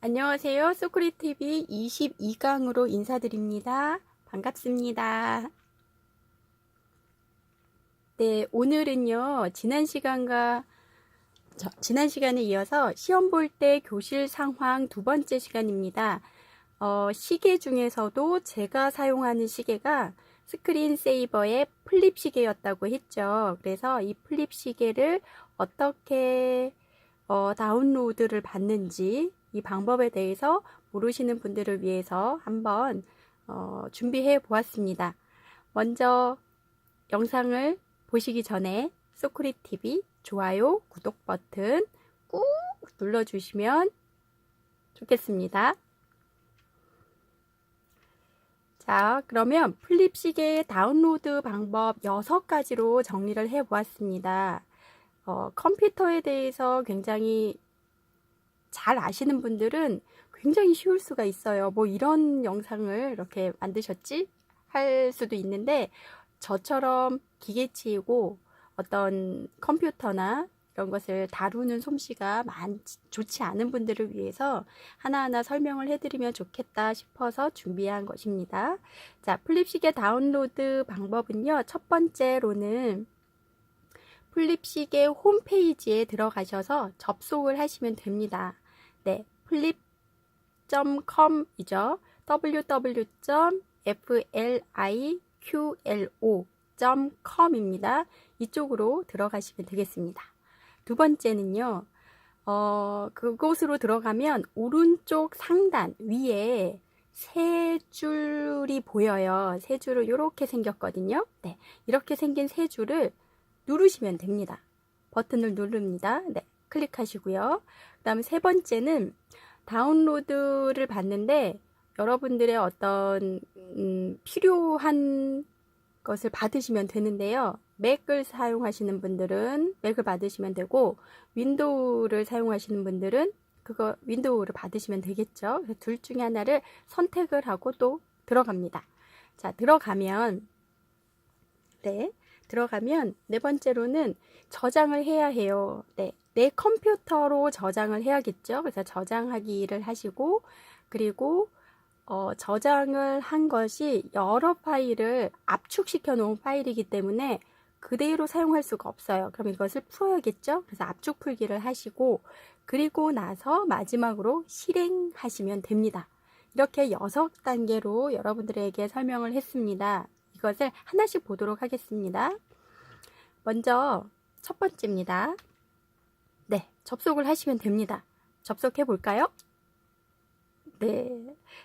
안녕하세요. 소크리TV 22강으로 인사드립니다. 반갑습니다. 네, 오늘은요, 지난 시간에 이어서 시험 볼 때 교실 상황 두 번째 시간입니다. 시계 중에서도 제가 사용하는 시계가 스크린 세이버의 플립 시계였다고 했죠. 그래서 이 플립 시계를 어떻게 다운로드를 받는지 이 방법에 대해서 모르시는 분들을 위해서 한번 준비해 보았습니다. 먼저 영상을 보시기 전에 소크리TV 좋아요, 구독 버튼 꾹 눌러주시면 좋겠습니다. 자, 그러면 플립 시계 다운로드 방법 6가지로 정리를 해 보았습니다. 컴퓨터에 대해서 굉장히 잘 아시는 분들은 굉장히 쉬울 수가 있어요. 뭐 이런 영상을 이렇게 만드셨지? 할 수도 있는데 저처럼 기계치이고 어떤 컴퓨터나 이런 것을 다루는 솜씨가 좋지 않은 분들을 위해서 하나하나 설명을 해드리면 좋겠다 싶어서 준비한 것입니다. 자, 플립시계 다운로드 방법은요. 첫 번째로는 플립시계 홈페이지에 들어가셔서 접속을 하시면 됩니다. 네, flip.com이죠. www.fliqlo.com입니다. 이쪽으로 들어가시면 되겠습니다. 두 번째는요, 그곳으로 들어가면 오른쪽 상단 위에 세 줄이 보여요. 세 줄은 이렇게 생겼거든요. 네, 이렇게 생긴 세 줄을 누르시면 됩니다. 버튼을 누릅니다. 네, 클릭하시고요. 그 다음에 세 번째는 다운로드를 받는데 여러분들의 어떤 필요한 것을 받으시면 되는데요. 맥을 사용하시는 분들은 맥을 받으시면 되고 윈도우를 사용하시는 분들은 그거 윈도우를 받으시면 되겠죠. 그래서 둘 중에 하나를 선택을 하고 또 들어갑니다. 자, 들어가면 네 번째로는 저장을 해야 해요. 네, 내 컴퓨터로 저장을 해야겠죠. 그래서 저장하기를 하시고 그리고 저장을 한 것이 여러 파일을 압축시켜 놓은 파일이기 때문에 그대로 사용할 수가 없어요. 그럼 이것을 풀어야겠죠. 그래서 압축 풀기를 하시고 그리고 나서 마지막으로 실행하시면 됩니다. 이렇게 6단계로 여러분들에게 설명을 했습니다. 이것을 하나씩 보도록 하겠습니다. 먼저 첫 번째입니다. 네, 접속을 하시면 됩니다. 접속해 볼까요? 네,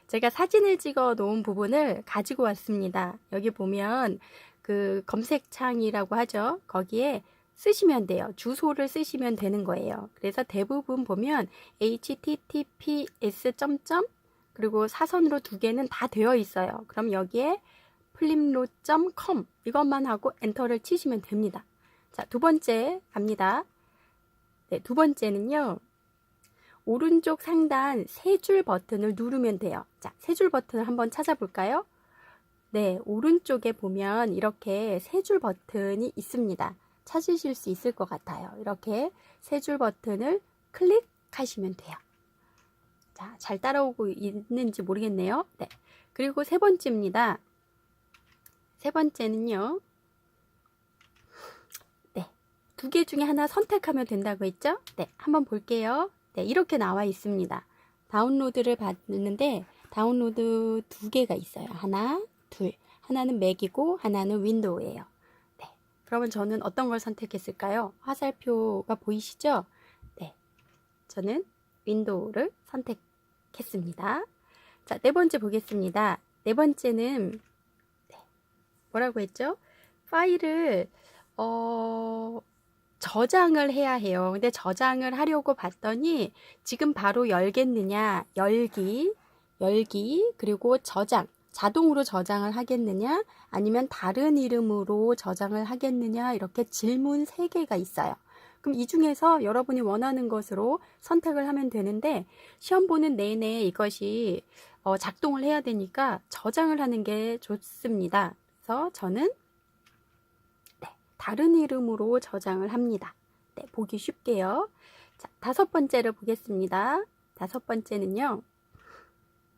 제가 사진을 찍어 놓은 부분을 가지고 왔습니다. 여기 보면 그 검색창이라고 하죠. 거기에 쓰시면 돼요. 주소를 쓰시면 되는 거예요. 그래서 대부분 보면 https 그리고 사선으로 2개는 다 되어 있어요. 그럼 여기에 flipnote.com 이것만 하고 엔터를 치시면 됩니다. 자, 두 번째 갑니다. 네, 두 번째는요. 오른쪽 상단 세 줄 버튼을 누르면 돼요. 자, 세 줄 버튼을 한번 찾아볼까요? 네, 오른쪽에 보면 이렇게 세 줄 버튼이 있습니다. 찾으실 수 있을 것 같아요. 이렇게 세 줄 버튼을 클릭하시면 돼요. 자, 잘 따라오고 있는지 모르겠네요. 네, 그리고 세 번째입니다. 세 번째는요. 네, 2개 중에 하나 선택하면 된다고 했죠? 네, 한번 볼게요. 네, 이렇게 나와 있습니다. 다운로드를 받는데 다운로드 2개가 있어요. 하나, 둘. 하나는 맥이고 하나는 윈도우예요. 네, 그러면 저는 어떤 걸 선택했을까요? 화살표가 보이시죠? 네, 저는 윈도우를 선택했습니다. 자, 네 번째 보겠습니다. 네 번째는 뭐라고 했죠? 파일을 저장을 해야 해요. 근데 저장을 하려고 봤더니 지금 바로 열겠느냐, 열기, 그리고 저장, 자동으로 저장을 하겠느냐, 아니면 다른 이름으로 저장을 하겠느냐, 이렇게 질문 3개가 있어요. 그럼 이 중에서 여러분이 원하는 것으로 선택을 하면 되는데 시험 보는 내내 이것이 작동을 해야 되니까 저장을 하는 게 좋습니다. 그래서 저는 다른 이름으로 저장을 합니다. 네, 보기 쉽게요. 자, 5번째를 보겠습니다. 다섯 번째는요.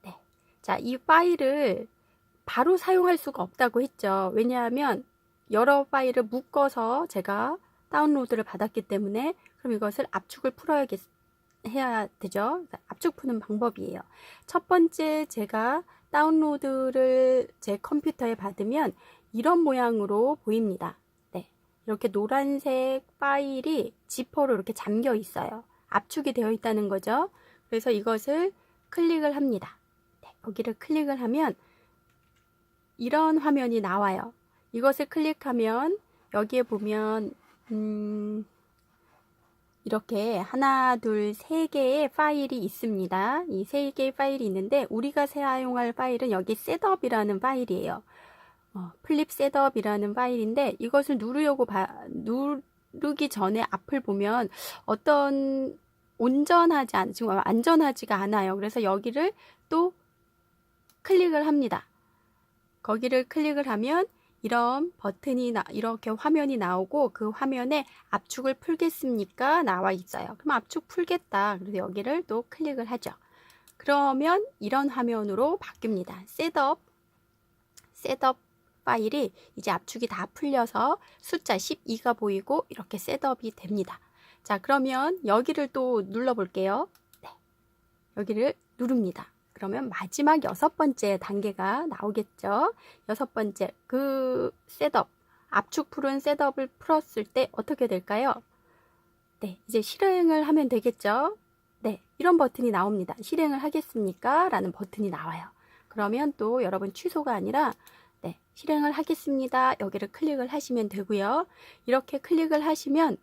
네. 자, 이 파일을 바로 사용할 수가 없다고 했죠. 왜냐하면 여러 파일을 묶어서 제가 다운로드를 받았기 때문에 그럼 이것을 압축을 해야 되죠. 압축 푸는 방법이에요. 첫 번째 제가 다운로드를 제 컴퓨터에 받으면 이런 모양으로 보입니다. 네, 이렇게 노란색 파일이 지퍼로 이렇게 잠겨 있어요. 압축이 되어 있다는 거죠. 그래서 이것을 클릭을 합니다. 네, 여기를 클릭을 하면 이런 화면이 나와요. 이것을 클릭하면 여기에 보면 이렇게 하나, 둘, 세 개의 파일이 있습니다. 이 세 개의 파일이 있는데 우리가 사용할 파일은 여기 셋업이라는 파일이에요. 플립 셋업이라는 파일인데 이것을 누르기 전에 앞을 보면 어떤 지금 안전하지가 않아요. 그래서 여기를 또 클릭을 합니다. 거기를 클릭을 하면 이런 버튼이 이렇게 화면이 나오고 그 화면에 압축을 풀겠습니까? 나와 있어요. 그럼 압축 풀겠다. 그래서 여기를 또 클릭을 하죠. 그러면 이런 화면으로 바뀝니다. 셋업 파일이 이제 압축이 다 풀려서 숫자 12가 보이고 이렇게 셋업이 됩니다. 자, 그러면 여기를 또 눌러 볼게요. 네, 여기를 누릅니다. 그러면 마지막 여섯 번째 단계가 나오겠죠. 여섯 번째, 그 셋업, 압축 풀은 셋업을 풀었을 때 어떻게 될까요? 네, 이제 실행을 하면 되겠죠. 네, 이런 버튼이 나옵니다. 실행을 하겠습니까? 라는 버튼이 나와요. 그러면 또 여러분 취소가 아니라 네, 실행을 하겠습니다. 여기를 클릭을 하시면 되고요. 이렇게 클릭을 하시면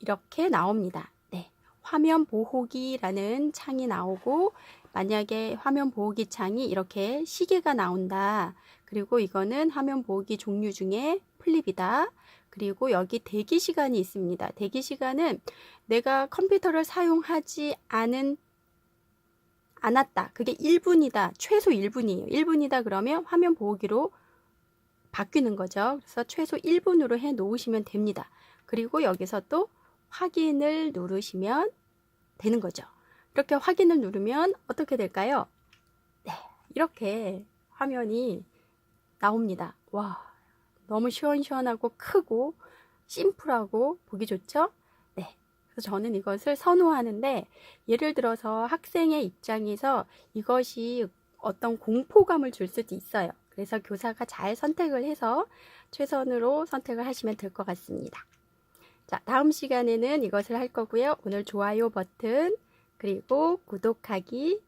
이렇게 나옵니다. 네, 화면 보호기라는 창이 나오고 만약에 화면 보호기 창이 이렇게 시계가 나온다. 그리고 이거는 화면 보호기 종류 중에 플립이다. 그리고 여기 대기 시간이 있습니다. 대기 시간은 내가 컴퓨터를 사용하지 않았다. 그게 1분이다. 최소 1분이에요. 1분이다 그러면 화면 보호기로 바뀌는 거죠. 그래서 최소 1분으로 해 놓으시면 됩니다. 그리고 여기서 또 확인을 누르시면 되는 거죠. 이렇게 확인을 누르면 어떻게 될까요? 네, 이렇게 화면이 나옵니다. 와, 너무 시원시원하고 크고 심플하고 보기 좋죠? 네, 그래서 저는 이것을 선호하는데 예를 들어서 학생의 입장에서 이것이 어떤 공포감을 줄 수도 있어요. 그래서 교사가 잘 선택을 해서 최선으로 선택을 하시면 될 것 같습니다. 자, 다음 시간에는 이것을 할 거고요. 오늘 좋아요 버튼 그리고 구독하기